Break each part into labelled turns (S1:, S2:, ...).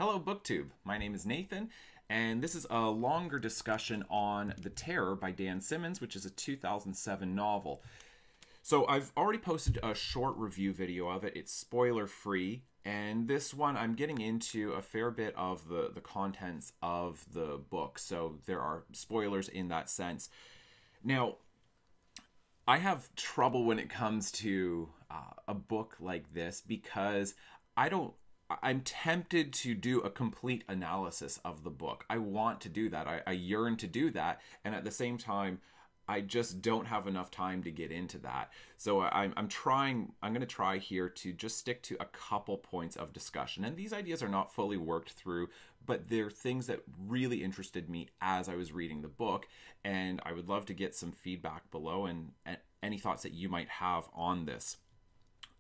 S1: Hello, BookTube. My name is Nathan, and this is a longer discussion on The Terror by Dan Simmons, which is a 2007 novel. So I've already posted a short review video of it. It's spoiler-free, and this one I'm getting into a fair bit of the contents of the book, so there are spoilers in that sense. Now, I have trouble when it comes to a book like this because I'm tempted to do a complete analysis of the book. I want to do that. I yearn to do that. And at the same time, I just don't have enough time to get into that. So I'm going to try here to just stick to a couple points of discussion. And these ideas are not fully worked through, but they're things that really interested me as I was reading the book. And I would love to get some feedback below and any thoughts that you might have on this.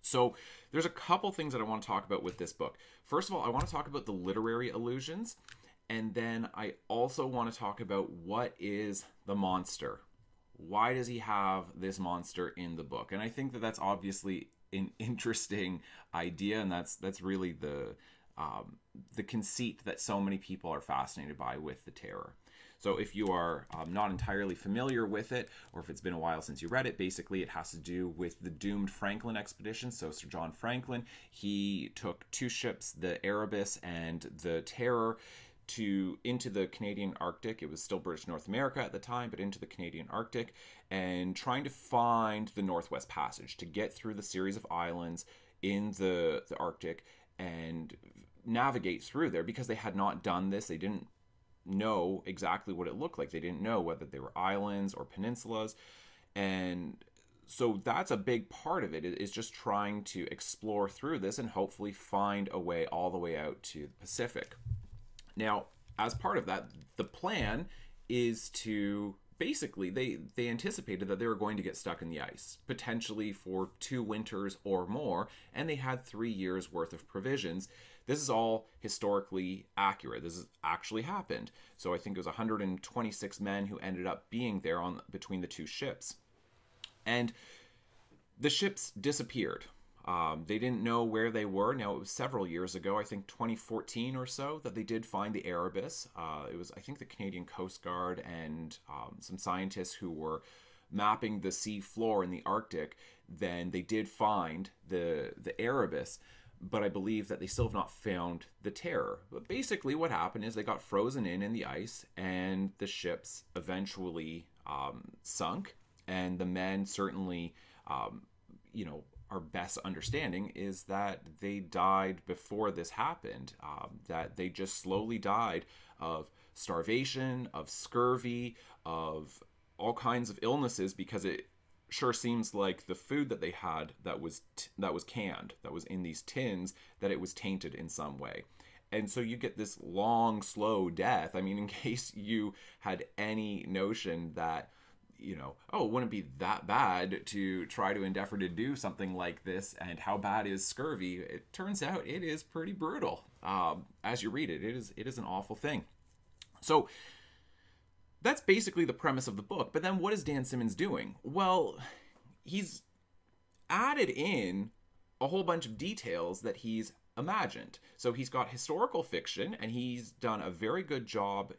S1: So there's a couple things that I want to talk about with this book. First of all, I want to talk about the literary allusions, and then I also want to talk about what is the monster. Why does he have this monster in the book? And I think that that's obviously an interesting idea, and that's really the conceit that so many people are fascinated by with The Terror. So if you are not entirely familiar with it, or if it's been a while since you read it, basically it has to do with the doomed Franklin expedition. So Sir John Franklin, he took two ships, the Erebus and the Terror, into the Canadian Arctic. It was still British North America at the time, but into the Canadian Arctic, and trying to find the Northwest Passage to get through the series of islands in the Arctic and navigate through there, because they had not done this. They didn't know exactly what it looked like. They didn't know whether they were islands or peninsulas. And so that's a big part of it, is just trying to explore through this and hopefully find a way all the way out to the Pacific. Now, as part of that, the plan is to basically, they anticipated that they were going to get stuck in the ice, potentially for 2 winters or more, and they had 3 years worth of provisions. This is all historically accurate. This has actually happened. So I think it was 126 men who ended up being there between the 2 ships. And the ships disappeared. They didn't know where they were. Now, it was several years ago, I think 2014 or so, that they did find the Erebus. It was, I think, the Canadian Coast Guard and some scientists who were mapping the sea floor in the Arctic. Then they did find the Erebus, but I believe that they still have not found the Terror. But basically what happened is they got frozen in the ice, and the ships eventually sunk, and the men certainly, our best understanding is that they died before this happened, that they just slowly died of starvation, of scurvy, of all kinds of illnesses, because it sure seems like the food that they had that was canned, that was in these tins, that it was tainted in some way. And so you get this long, slow death. I mean, in case you had any notion that, oh, it wouldn't be that bad to try to endeavor to do something like this, and how bad is scurvy? It turns out it is pretty brutal. As you read it, it is an awful thing. So that's basically the premise of the book. But then what is Dan Simmons doing? Well, he's added in a whole bunch of details that he's imagined. So he's got historical fiction, and he's done a very good job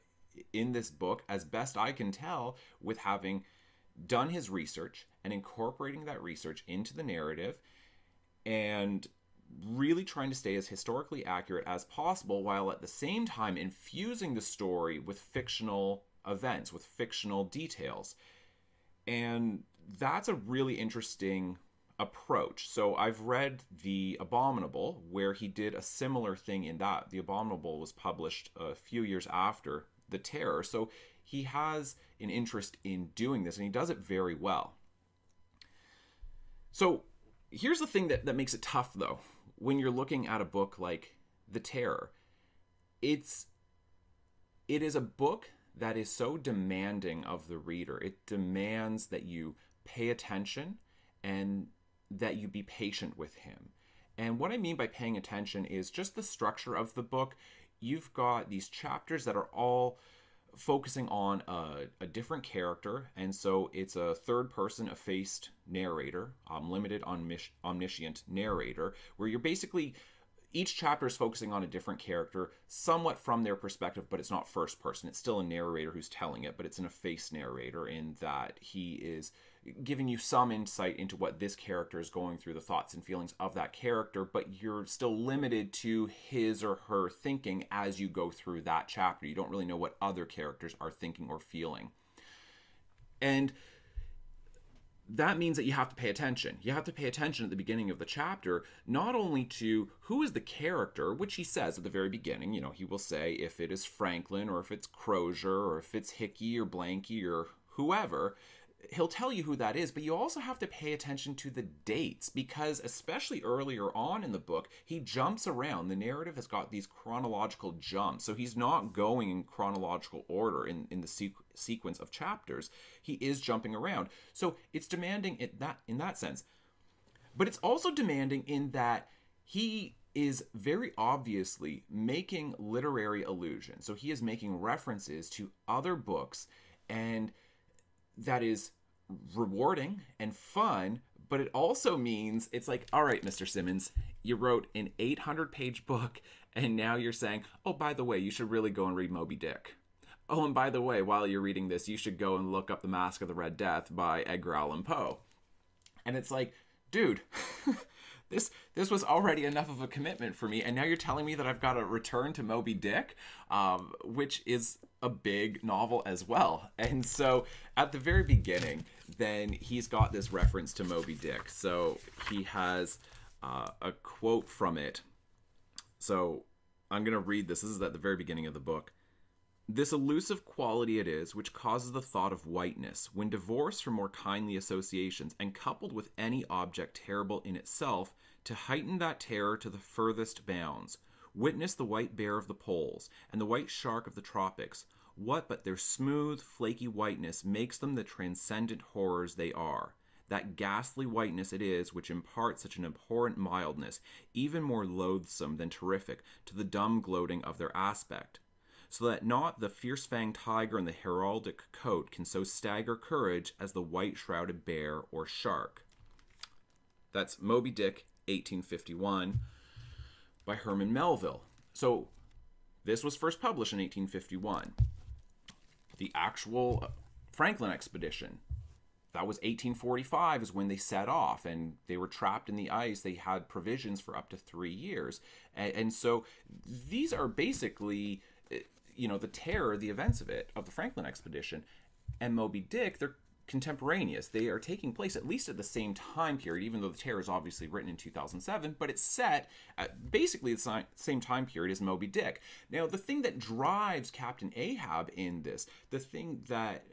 S1: in this book, as best I can tell, with having done his research and incorporating that research into the narrative, and really trying to stay as historically accurate as possible, while at the same time infusing the story with fictional events, with fictional details. And that's a really interesting approach. So I've read The Abominable, where he did a similar thing in that. The Abominable was published a few years after The Terror, so he has an interest in doing this, and he does it very well. So here's the thing that makes it tough, though, when you're looking at a book like The Terror. It is a book that is so demanding of the reader. It demands that you pay attention and that you be patient with him. And what I mean by paying attention is just the structure of the book. You've got these chapters that are all focusing on a different character, and so it's a third-person effaced narrator, limited omniscient narrator, where you're basically each chapter is focusing on a different character, somewhat from their perspective, but it's not first person. It's still a narrator who's telling it, but it's an effaced narrator in that he is giving you some insight into what this character is going through, the thoughts and feelings of that character, but you're still limited to his or her thinking as you go through that chapter. You don't really know what other characters are thinking or feeling. And that means that you have to pay attention. You have to pay attention at the beginning of the chapter, not only to who is the character, which he says at the very beginning. You know, he will say if it is Franklin or if it's Crozier or if it's Hickey or Blanky or whoever, he'll tell you who that is, but you also have to pay attention to the dates, because especially earlier on in the book, he jumps around. The narrative has got these chronological jumps, so he's not going in chronological order in the sequence of chapters. He is jumping around. So it's demanding in that sense. But it's also demanding in that he is very obviously making literary allusions. So he is making references to other books, and that is rewarding and fun, but it also means it's like, all right, Mr. Simmons, you wrote an 800-page book, and now you're saying, oh, by the way, you should really go and read Moby Dick. Oh, and by the way, while you're reading this, you should go and look up The Masque of the Red Death by Edgar Allan Poe. And it's like, dude, this was already enough of a commitment for me, and now you're telling me that I've got to return to Moby Dick, which is a big novel as well. And so at the very beginning, then he's got this reference to Moby Dick. So he has a quote from it. So I'm going to read this. This is at the very beginning of the book. This elusive quality it is which causes the thought of whiteness, when divorced from more kindly associations and coupled with any object terrible in itself, to heighten that terror to the furthest bounds. Witness the white bear of the poles, and the white shark of the tropics. What but their smooth, flaky whiteness makes them the transcendent horrors they are? That ghastly whiteness it is which imparts such an abhorrent mildness, even more loathsome than terrific, to the dumb gloating of their aspect. So that not the fierce-fanged tiger in the heraldic coat can so stagger courage as the white-shrouded bear or shark. That's Moby Dick, 1851, by Herman Melville. So this was first published in 1851. The actual Franklin expedition, that was 1845 is when they set off, and they were trapped in the ice. They had provisions for up to 3 years. And so these are basically, you know, the terror, the events of the Franklin expedition. And Moby Dick, they're contemporaneous. They are taking place at least at the same time period, even though the terror is obviously written in 2007, but it's set at basically the same time period as Moby Dick. Now, the thing that drives Captain Ahab in this, the thing that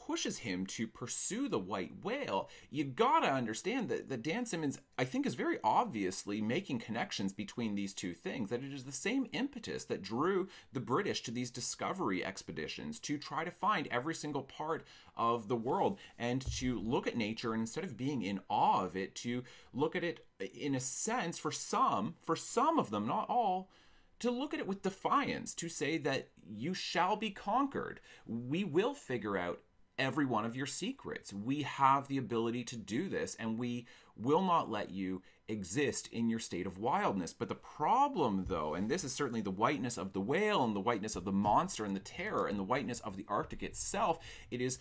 S1: pushes him to pursue the white whale, you gotta understand that Dan Simmons, I think, is very obviously making connections between these two things, that it is the same impetus that drew the British to these discovery expeditions to try to find every single part of the world and to look at nature, and instead of being in awe of it, to look at it in a sense, for some of them, not all, to look at it with defiance, to say that you shall be conquered. We will figure out every one of your secrets. We have the ability to do this, and we will not let you exist in your state of wildness. But the problem, though, and this is certainly the whiteness of the whale and the whiteness of the monster and the terror and the whiteness of the Arctic itself, it is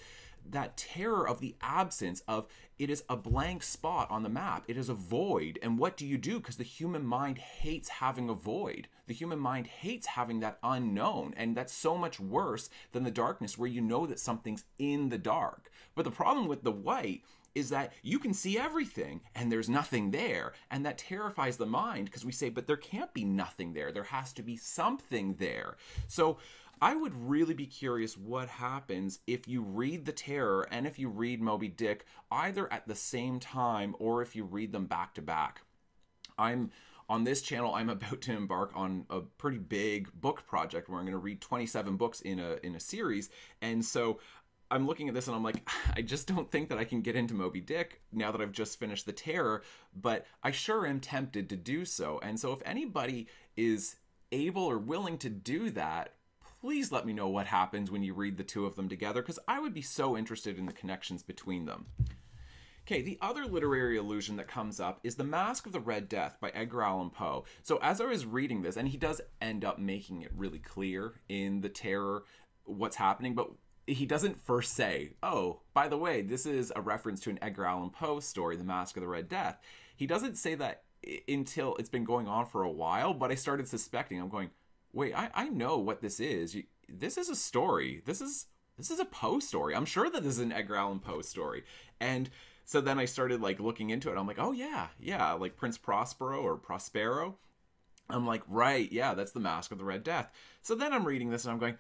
S1: that terror of the absence of, it is a blank spot on the map. It is a void. And what do you do? Because the human mind hates having a void. The human mind hates having that unknown. And that's so much worse than the darkness, where you know that something's in the dark. But the problem with the white is that you can see everything and there's nothing there. And that terrifies the mind, because we say, but there can't be nothing there. There has to be something there. So I would really be curious what happens if you read The Terror and if you read Moby Dick either at the same time, or if you read them back to back. On this channel, I'm about to embark on a pretty big book project where I'm going to read 27 books in a series. And so I'm looking at this and I'm like, I just don't think that I can get into Moby Dick now that I've just finished The Terror, but I sure am tempted to do so. And so if anybody is able or willing to do that, please let me know what happens when you read the two of them together, because I would be so interested in the connections between them. Okay, the other literary allusion that comes up is The Masque of the Red Death by Edgar Allan Poe. So as I was reading this, and he does end up making it really clear in The Terror what's happening, but he doesn't first say, oh, by the way, this is a reference to an Edgar Allan Poe story, The Masque of the Red Death. He doesn't say that until it's been going on for a while, but I started suspecting. I'm going, wait, I know what this is. This is a story. This is a Poe story. I'm sure that this is an Edgar Allan Poe story. And so then I started like looking into it. I'm like, oh yeah, like Prince Prospero. I'm like, right, yeah, that's The Masque of the Red Death. So then I'm reading this and I'm going,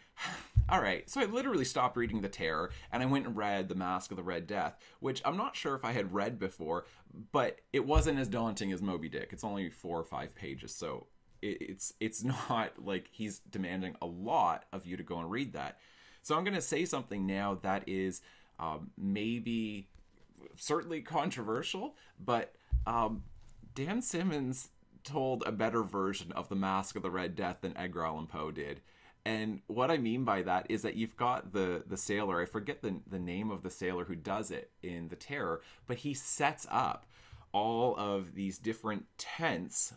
S1: all right. So I literally stopped reading The Terror and I went and read The Masque of the Red Death, which I'm not sure if I had read before, but it wasn't as daunting as Moby Dick. It's only 4 or 5 pages, so it's not like he's demanding a lot of you to go and read that. So I'm going to say something now that is maybe certainly controversial, but Dan Simmons told a better version of The Masque of the Red Death than Edgar Allan Poe did. And what I mean by that is that you've got the sailor, I forget the name of the sailor who does it in The Terror, but he sets up all of these different tents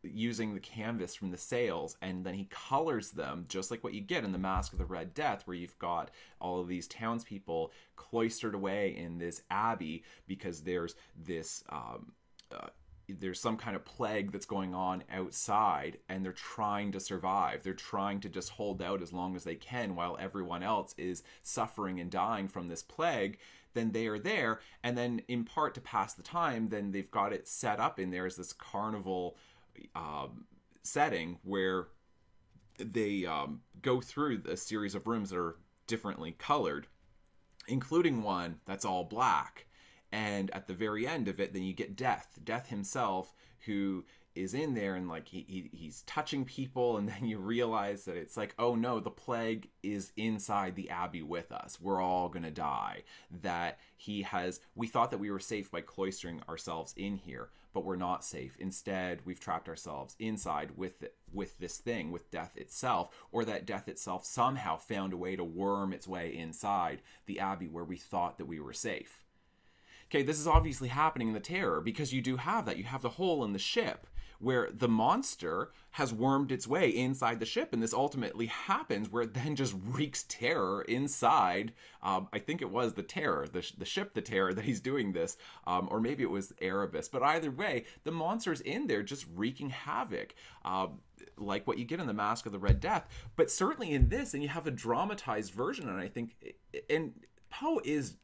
S1: using the canvas from the sails, and then he colors them just like what you get in The Masque of the Red Death, where you've got all of these townspeople cloistered away in this abbey because there's this there's some kind of plague that's going on outside, and they're trying to survive. They're trying to just hold out as long as they can while everyone else is suffering and dying from this plague. Then they are there, and then in part to pass the time, then they've got it set up in there as this carnival setting where they go through a series of rooms that are differently colored, including one that's all black. And at the very end of it, then you get Death himself, who is in there and like he's touching people, and then you realize that it's like, oh no, the plague is inside the abbey with us. We're all gonna die. That we thought that we were safe by cloistering ourselves in here, but we're not safe. Instead, we've trapped ourselves inside with this thing, with death itself, or that death itself somehow found a way to worm its way inside the abbey where we thought that we were safe. Okay, this is obviously happening in The Terror because you do have that. You have the hole in the ship where the monster has wormed its way inside the ship, and this ultimately happens where it then just wreaks terror inside. I think it was the Terror, the ship The Terror, that he's doing this, or maybe it was Erebus. But either way, the monster's in there just wreaking havoc, like what you get in The Masque of the Red Death. But certainly in this, and you have a dramatized version, and I think, and Poe is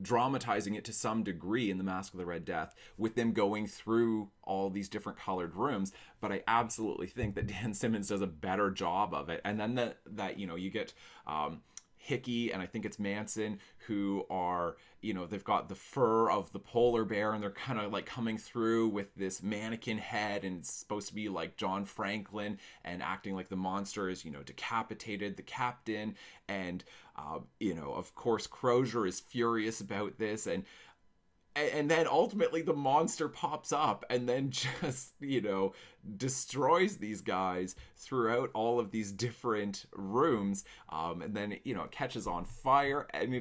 S1: dramatizing it to some degree in The Masque of the Red Death with them going through all these different colored rooms, but I absolutely think that Dan Simmons does a better job of it. And then that you get Hickey and I think it's Manson, who are, they've got the fur of the polar bear, and they're kind of like coming through with this mannequin head, and it's supposed to be like John Franklin, and acting like the monster is, decapitated the captain. And, of course, Crozier is furious about this, and then ultimately the monster pops up and then just, destroys these guys throughout all of these different rooms. And then, it catches on fire, and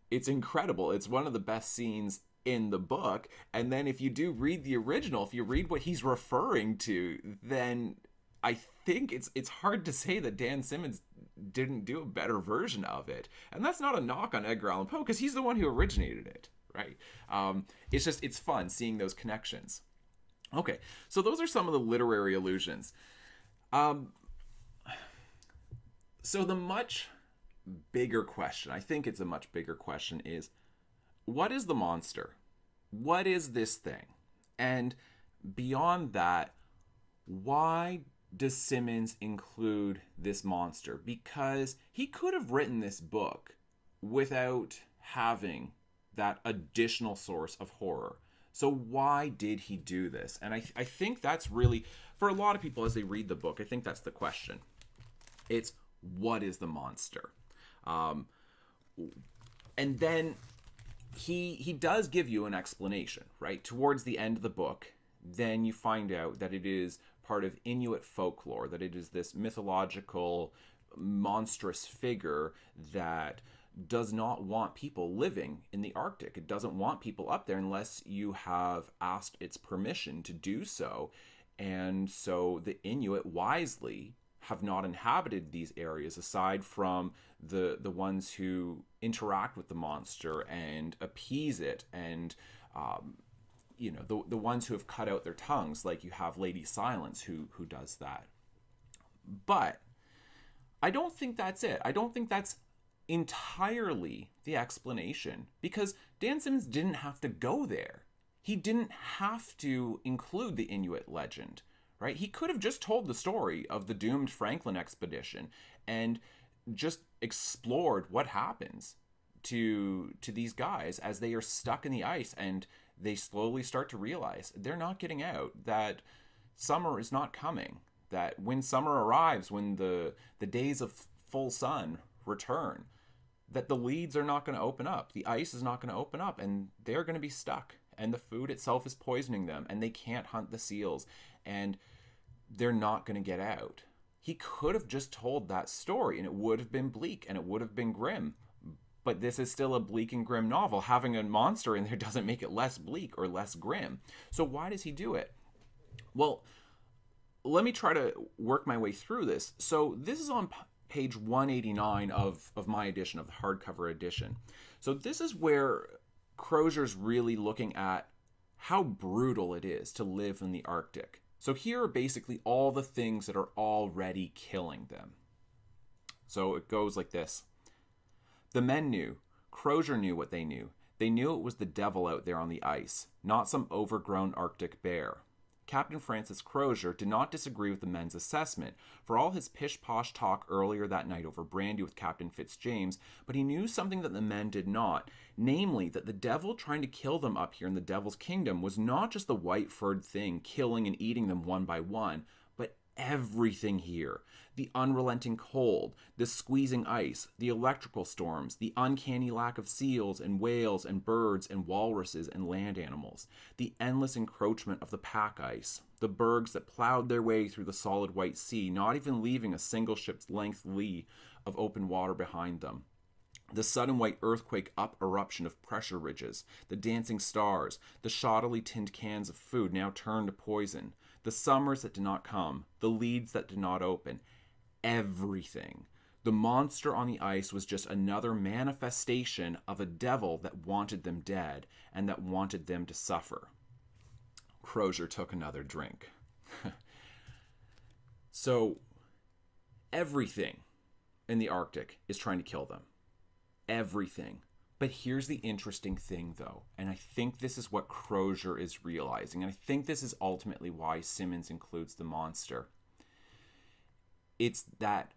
S1: it's incredible. It's one of the best scenes in the book. And then if you do read the original, if you read what he's referring to, then I think it's hard to say that Dan Simmons didn't do a better version of it. And that's not a knock on Edgar Allan Poe, because he's the one who originated it. Right. It's fun seeing those connections. Okay, so those are some of the literary allusions. So the much bigger question, I think it's a much bigger question, is what is the monster? What is this thing? And beyond that, why does Simmons include this monster? Because he could have written this book without having that additional source of horror. So why did he do this? And I think that's really, for a lot of people as they read the book, I think that's the question. It's, what is the monster? And then he does give you an explanation, right? Towards the end of the book, then you find out that it is part of Inuit folklore, that it is this mythological, monstrous figure that does not want people living in the Arctic. It doesn't want people up there unless you have asked its permission to do so. And so the Inuit wisely have not inhabited these areas, aside from the ones who interact with the monster and appease it, and the ones who have cut out their tongues, like you have Lady Silence who does that. But I don't think that's it. I don't think that's entirely the explanation, because Dan Simmons didn't have to go there. He didn't have to include the Inuit legend, right? He could have just told the story of the doomed Franklin expedition and just explored what happens to these guys as they are stuck in the ice and they slowly start to realize they're not getting out, that summer is not coming, that when summer arrives, when the days of full sun return, that the leads are not going to open up, the ice is not going to open up, and they're going to be stuck, and the food itself is poisoning them, and they can't hunt the seals, and they're not going to get out. He could have just told that story, and it would have been bleak, and it would have been grim. But this is still a bleak and grim novel. Having a monster in there doesn't make it less bleak or less grim. So why does he do it? Well, let me try to work my way through this. So this is on page 189 of my edition, of the hardcover edition. So this is where Crozier's really looking at how brutal it is to live in the Arctic. So here are basically all the things that are already killing them. So it goes like this. The men knew. Crozier knew what they knew. They knew it was the devil out there on the ice, not some overgrown Arctic bear. Captain Francis Crozier did not disagree with the men's assessment, for all his pish-posh talk earlier that night over brandy with Captain Fitzjames, but he knew something that the men did not, namely that the devil trying to kill them up here in the Devil's Kingdom was not just the white-furred thing killing and eating them one by one, but everything here. The unrelenting cold, the squeezing ice, the electrical storms, the uncanny lack of seals and whales and birds and walruses and land animals, the endless encroachment of the pack ice, the bergs that plowed their way through the solid white sea, not even leaving a single ship's length lee of open water behind them. The sudden white earthquake eruption of pressure ridges, the dancing stars, the shoddily tinned cans of food now turned to poison, the summers that did not come, the leads that did not open, everything. The monster on the ice was just another manifestation of a devil that wanted them dead and that wanted them to suffer. Crozier took another drink. So, everything in the Arctic is trying to kill them. Everything. But here's the interesting thing, though, and I think this is what Crozier is realizing, and I think this is ultimately why Simmons includes the monster. It's that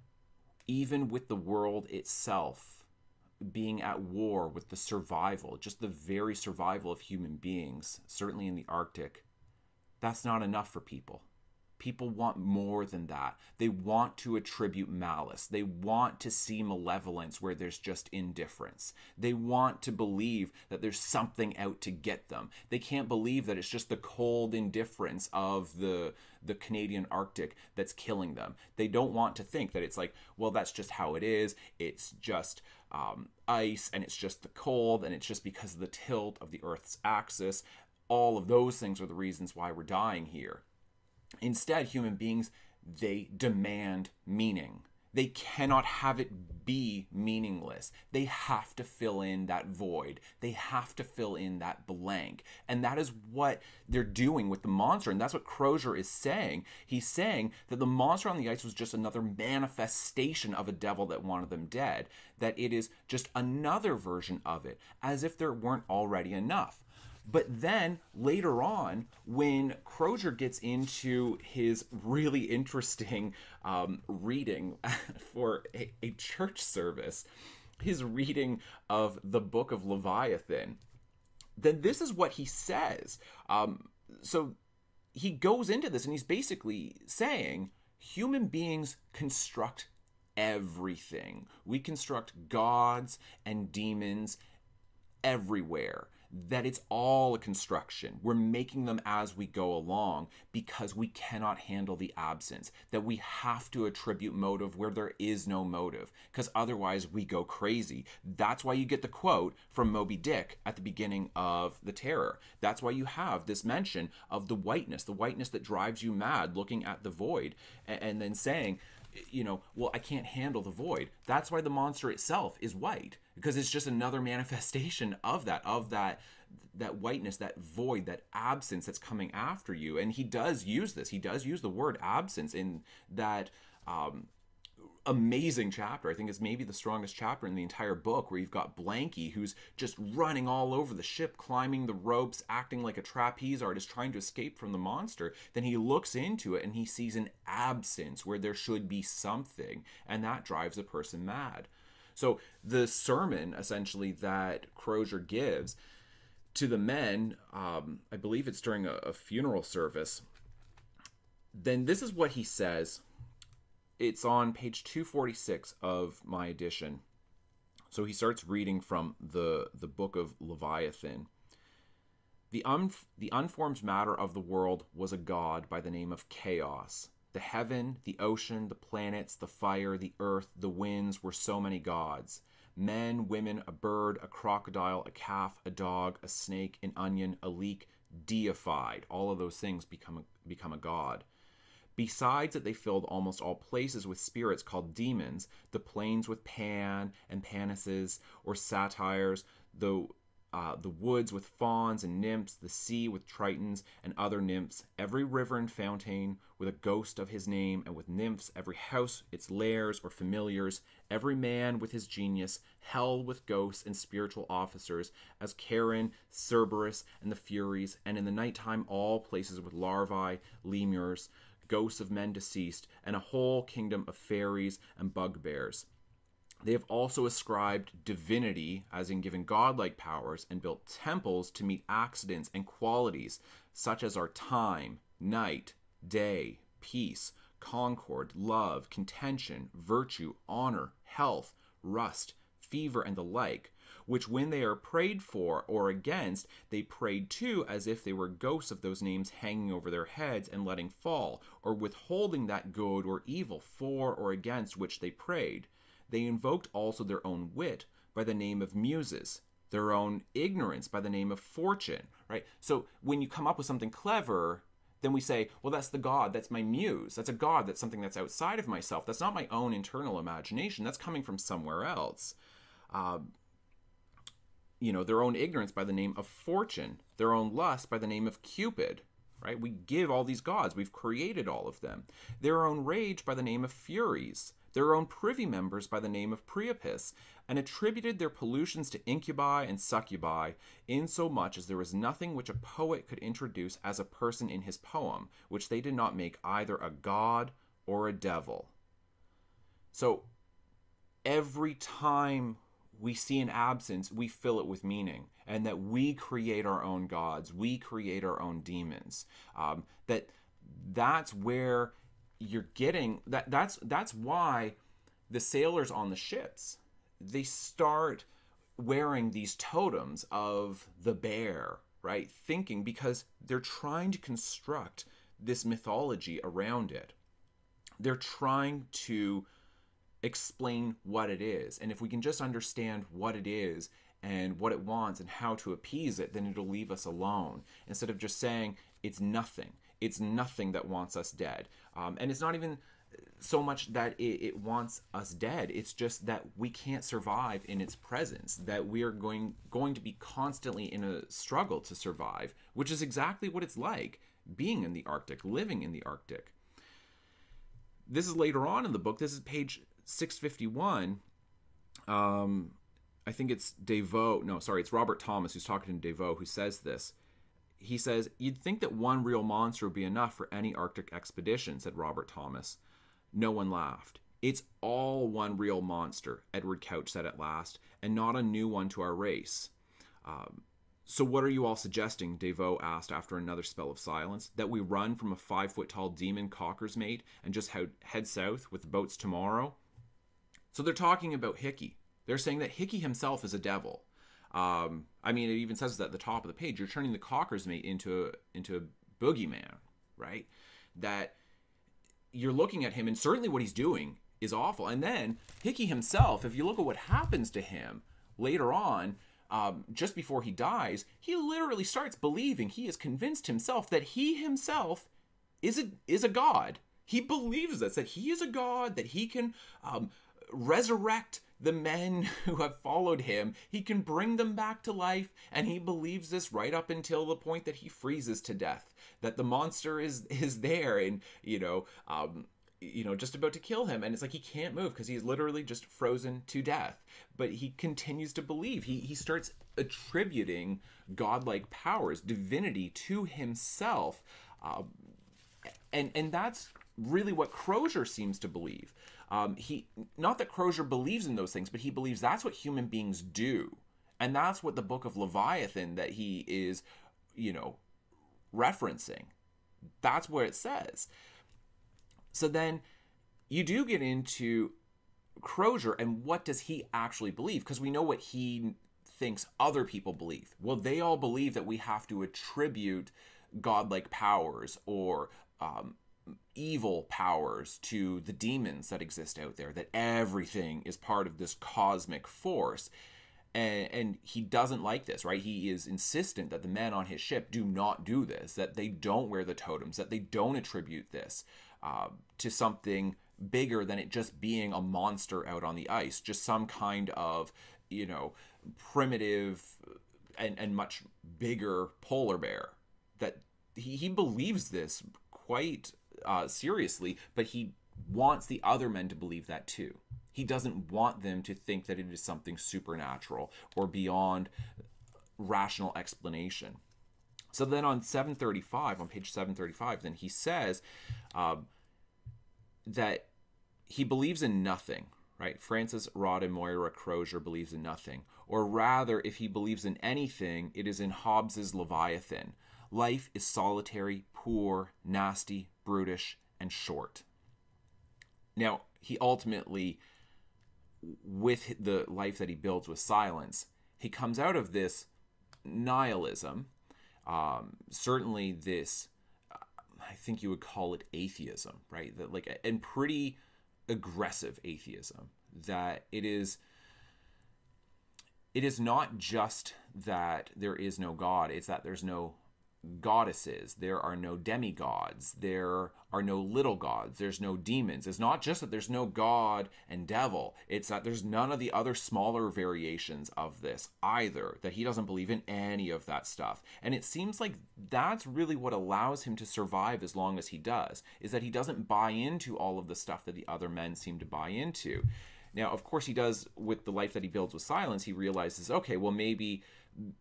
S1: even with the world itself being at war with the survival, just the very survival of human beings, certainly in the Arctic, that's not enough for people. People want more than that. They want to attribute malice. They want to see malevolence where there's just indifference. They want to believe that there's something out to get them. They can't believe that it's just the cold indifference of the Canadian Arctic that's killing them. They don't want to think that it's like, well, that's just how it is. It's just ice, and it's just the cold, and it's just because of the tilt of the Earth's axis. All of those things are the reasons why we're dying here. Instead, human beings, they demand meaning. They cannot have it be meaningless. They have to fill in that void. They have to fill in that blank. And that is what they're doing with the monster. And that's what Crozier is saying. He's saying that the monster on the ice was just another manifestation of a devil that wanted them dead. That it is just another version of it, as if there weren't already enough. But then later on, when Crozier gets into his really interesting reading for a church service, his reading of the Book of Leviathan, then this is what he says. So he goes into this and he's basically saying human beings construct everything. We construct gods and demons everywhere. that it's all a construction. We're making them as we go along because we cannot handle the absence, that we have to attribute motive where there is no motive, because otherwise we go crazy. That's why you get the quote from Moby Dick at the beginning of The Terror. That's why you have this mention of the whiteness that drives you mad, looking at the void and then saying, well, I can't handle the void. That's why the monster itself is white, because it's just another manifestation of that whiteness, that void, that absence that's coming after you. And he does use this. He does use the word absence in that amazing chapter. I think it's maybe the strongest chapter in the entire book, where you've got Blanky, who's just running all over the ship, climbing the ropes, acting like a trapeze artist, trying to escape from the monster. Then he looks into it and he sees an absence where there should be something, and that drives a person mad. So the sermon, essentially, that Crozier gives to the men, I believe it's during a funeral service, then this is what he says. It's on page 246 of my edition. So he starts reading from the book of Leviathan. The unformed matter of the world was a god by the name of Chaos. The heaven, the ocean, the planets, the fire, the earth, the winds were so many gods. Men, women, a bird, a crocodile, a calf, a dog, a snake, an onion, a leek, deified. All of those things become a god. Besides that, they filled almost all places with spirits called demons, the plains with Pan and Panises or satyrs, the woods with fauns and nymphs, the sea with tritons and other nymphs, every river and fountain with a ghost of his name, and with nymphs, every house its lairs or familiars, every man with his genius, hell with ghosts and spiritual officers, as Charon, Cerberus, and the Furies, and in the nighttime all places with larvae, lemurs, ghosts of men deceased, and a whole kingdom of fairies and bugbears. They have also ascribed divinity, as in given godlike powers, and built temples to meet accidents and qualities, such as are time, night, day, peace, concord, love, contention, virtue, honor, health, rust, fever, and the like, which when they are prayed for or against, they prayed to as if they were ghosts of those names hanging over their heads and letting fall, or withholding that good or evil for or against which they prayed. They invoked also their own wit by the name of muses, their own ignorance by the name of fortune, right? So when you come up with something clever, then we say, well, that's the god, that's my muse, that's a god, that's something that's outside of myself, that's not my own internal imagination, that's coming from somewhere else. Their own ignorance by the name of fortune, their own lust by the name of Cupid, right? We give all these gods, we've created all of them. Their own rage by the name of Furies, their own privy members by the name of Priapus, and attributed their pollutions to incubi and succubi, insomuch as there was nothing which a poet could introduce as a person in his poem, which they did not make either a god or a devil. So every time we see an absence, we fill it with meaning, and that we create our own gods, we create our own demons. That's where you're getting that's why the sailors on the ships, they start wearing these totems of the bear, right? Thinking, because they're trying to construct this mythology around it. They're trying to explain what it is. And if we can just understand what it is and what it wants and how to appease it, then it'll leave us alone. Instead of just saying, it's nothing. It's nothing that wants us dead. And it's not even so much that it wants us dead. It's just that we can't survive in its presence, that we are going to be constantly in a struggle to survive, which is exactly what it's like being in the Arctic, living in the Arctic. This is later on in the book. This is page 651. I think it's it's Robert Thomas who's talking to Devoe, who says this. He says, "You'd think that one real monster would be enough for any Arctic expedition," said Robert Thomas. No one laughed. "It's all one real monster," Edward Couch said at last, "and not a new one to our race." "So what are you all suggesting?" Devoe asked after another spell of silence. "That we run from a 5-foot-tall demon cocker's mate and just head south with the boats tomorrow?" So they're talking about Hickey. They're saying that Hickey himself is a devil. I mean, it even says that at the top of the page, you're turning the Cocker's mate into a boogeyman, right? That you're looking at him, and certainly what he's doing is awful. And then Hickey himself, if you look at what happens to him later on, just before he dies, he literally starts believing, he is convinced himself that he himself is a god. He believes this, that he is a god, that he can resurrect the men who have followed him. He can bring them back to life, and he believes this right up until the point that he freezes to death, that the monster is there and, just about to kill him. And it's like he can't move because he's literally just frozen to death. But he continues to believe. He starts attributing godlike powers, divinity, to himself. And that's really what Crozier seems to believe. Not that Crozier believes in those things, but he believes that's what human beings do. And that's what the Book of Leviathan that he is, referencing. That's what it says. So then you do get into Crozier and what does he actually believe? Because we know what he thinks other people believe. Well, they all believe that we have to attribute godlike powers or evil powers to the demons that exist out there, that everything is part of this cosmic force. And he doesn't like this, right? He is insistent that the men on his ship do not do this, that they don't wear the totems, that they don't attribute this to something bigger than it just being a monster out on the ice, just some kind of, primitive and much bigger polar bear. That he believes this quite seriously, but he wants the other men to believe that too. He doesn't want them to think that it is something supernatural or beyond rational explanation. So then on page 735, then he says that he believes in nothing, right? Francis Rod and Moira Crozier believes in nothing. Or rather, if he believes in anything, it is in Hobbes's Leviathan. Life is solitary, poor, nasty, brutish, and short. Now, he ultimately, with the life that he builds with silence, he comes out of this nihilism, certainly this, I think you would call it atheism, right? That and pretty aggressive atheism, that it is not just that there is no God, it's that there's no goddesses, there are no demigods, there are no little gods, there's no demons. It's not just that there's no God and devil, it's that there's none of the other smaller variations of this either, that he doesn't believe in any of that stuff. And it seems like that's really what allows him to survive as long as he does, is that he doesn't buy into all of the stuff that the other men seem to buy into. Now, of course, he does with the life that he builds with silence. He realizes, okay, well, maybe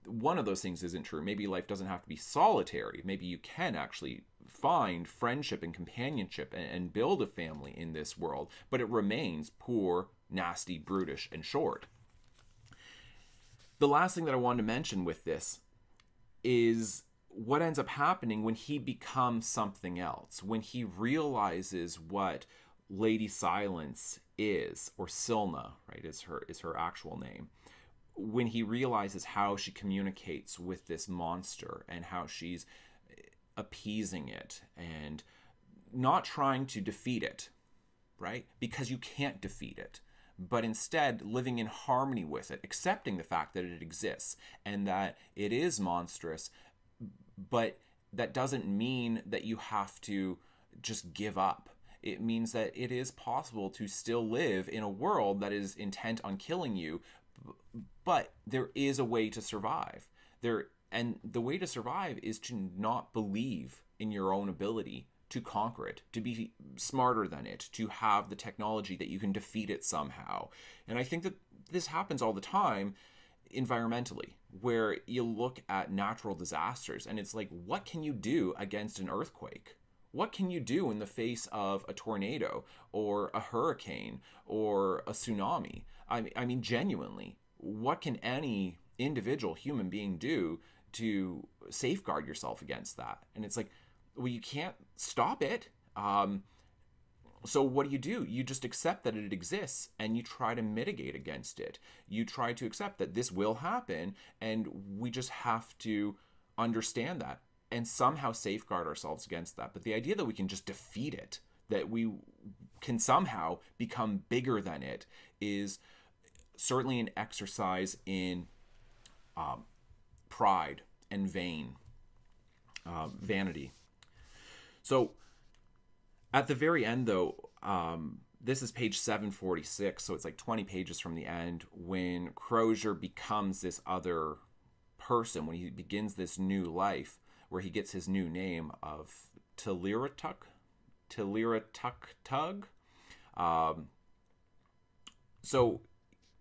S1: one of those things isn't true. Maybe life doesn't have to be solitary. Maybe you can actually find friendship and companionship and build a family in this world, but it remains poor, nasty, brutish, and short. The last thing that I wanted to mention with this is what ends up happening when he becomes something else, when he realizes what Lady Silence is, or Silna, right, is her actual name. When he realizes how she communicates with this monster and how she's appeasing it and not trying to defeat it, right? Because you can't defeat it, but instead living in harmony with it, accepting the fact that it exists and that it is monstrous, but that doesn't mean that you have to just give up. It means that it is possible to still live in a world that is intent on killing you, but there is a way to survive. And the way to survive is to not believe in your own ability to conquer it, to be smarter than it, to have the technology that you can defeat it somehow. And I think that this happens all the time environmentally, where you look at natural disasters and it's like, what can you do against an earthquake? What can you do in the face of a tornado or a hurricane or a tsunami? I mean, genuinely, what can any individual human being do to safeguard yourself against that? And it's like, well, you can't stop it. So what do? You just accept that it exists and you try to mitigate against it. You try to accept that this will happen, and we just have to understand that and somehow safeguard ourselves against that. But the idea that we can just defeat it, that we can somehow become bigger than it, is certainly an exercise in pride and vanity. So at the very end, though, this is page 746, so it's like 20 pages from the end, when Crozier becomes this other person, when he begins this new life, where he gets his new name of Tiliratug. So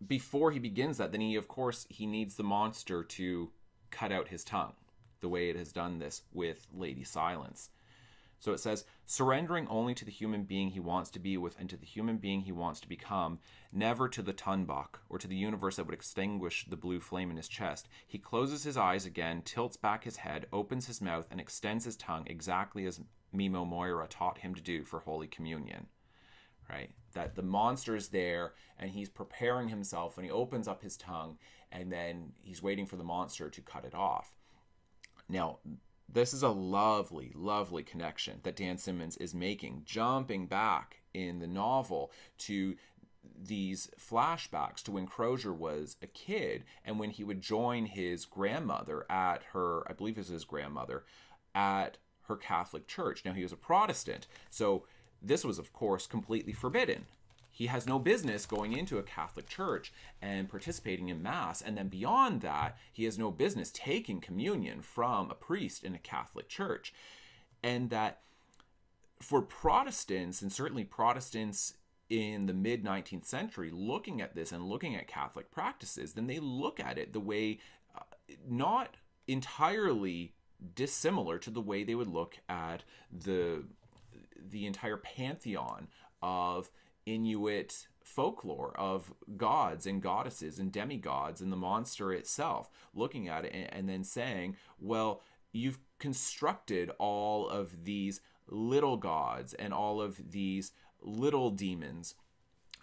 S1: before he begins that, then he needs the monster to cut out his tongue, the way it has done this with Lady Silence. So it says, surrendering only to the human being he wants to be with and to the human being he wants to become, never to the Tunbach or to the universe that would extinguish the blue flame in his chest. He closes his eyes again, tilts back his head, opens his mouth, and extends his tongue exactly as Mimo Moira taught him to do for Holy Communion. Right? That the monster is there and he's preparing himself, and he opens up his tongue, and then he's waiting for the monster to cut it off. Now, this is a lovely, lovely connection that Dan Simmons is making, jumping back in the novel to these flashbacks to when Crozier was a kid and when he would join his grandmother at her, I believe it was his grandmother, at her Catholic church. Now, he was a Protestant, so this was, of course, completely forbidden. He has no business going into a Catholic church and participating in Mass. And then beyond that, he has no business taking communion from a priest in a Catholic church. And that for Protestants, and certainly Protestants in the mid-19th century, looking at this and looking at Catholic practices, then they look at it the way, not entirely dissimilar to the way they would look at the entire pantheon of Inuit folklore of gods and goddesses and demigods and the monster itself, looking at it and then saying, well, you've constructed all of these little gods and all of these little demons.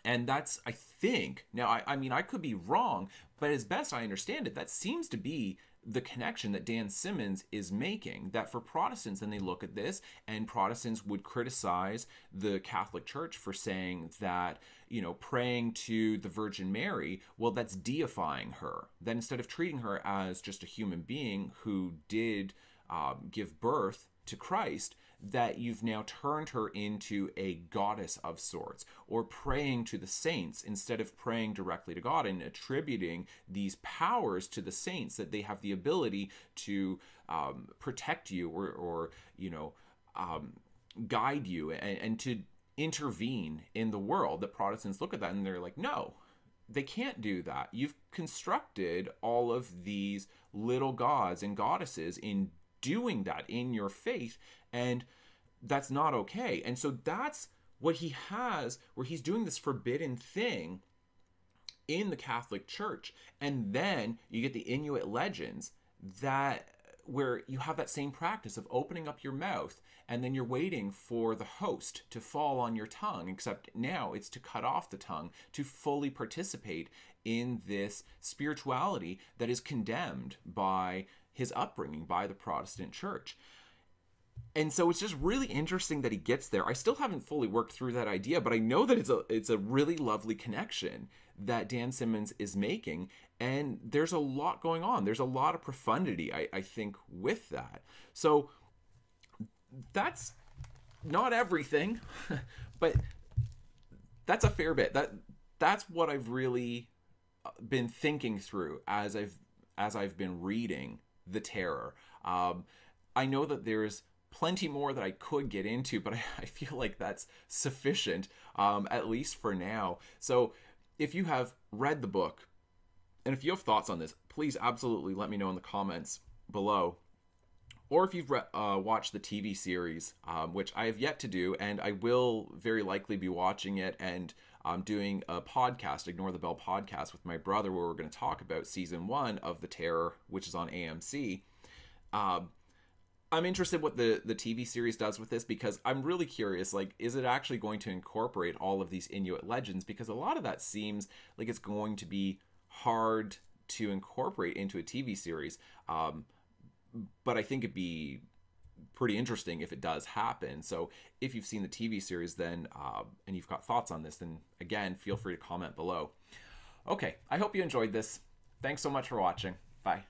S1: And that's, I think, now, I mean, I could be wrong, but as best I understand it, that seems to be the connection that Dan Simmons is making, that for Protestants, then they look at this, and Protestants would criticize the Catholic Church for saying that, you know, praying to the Virgin Mary, well, that's deifying her. That instead of treating her as just a human being who did give birth to Christ, that you've now turned her into a goddess of sorts, or praying to the saints instead of praying directly to God, and attributing these powers to the saints, that they have the ability to protect you or you know, guide you and to intervene in the world. The Protestants look at that and they're like, no, they can't do that. You've constructed all of these little gods and goddesses in doing that in your faith, and that's not okay. And so that's what he has, where he's doing this forbidden thing in the Catholic Church. And then you get the Inuit legends, that where you have that same practice of opening up your mouth and then you're waiting for the host to fall on your tongue, except now it's to cut off the tongue to fully participate in this spirituality that is condemned by his upbringing, by the Protestant Church. And so it's just really interesting that he gets there. I still haven't fully worked through that idea, but I know that it's a really lovely connection that Dan Simmons is making, and there's a lot going on. There's a lot of profundity, I think, with that. So that's not everything, but that's a fair bit. That's what I've really been thinking through as I've been reading The Terror. I know that there's plenty more that I could get into, but I feel like that's sufficient, at least for now. So if you have read the book, and if you have thoughts on this, please absolutely let me know in the comments below. Or if you've watched the TV series, which I have yet to do, and I will very likely be watching it and doing a podcast, Ignore the Bell podcast, with my brother, where we're going to talk about season 1 of The Terror, which is on AMC. I'm interested what the TV series does with this, because I'm really curious, like, is it actually going to incorporate all of these Inuit legends? Because a lot of that seems like it's going to be hard to incorporate into a TV series. But I think it'd be pretty interesting if it does happen. So if you've seen the TV series, then and you've got thoughts on this, then again, feel free to comment below. Okay, I hope you enjoyed this. Thanks so much for watching. Bye.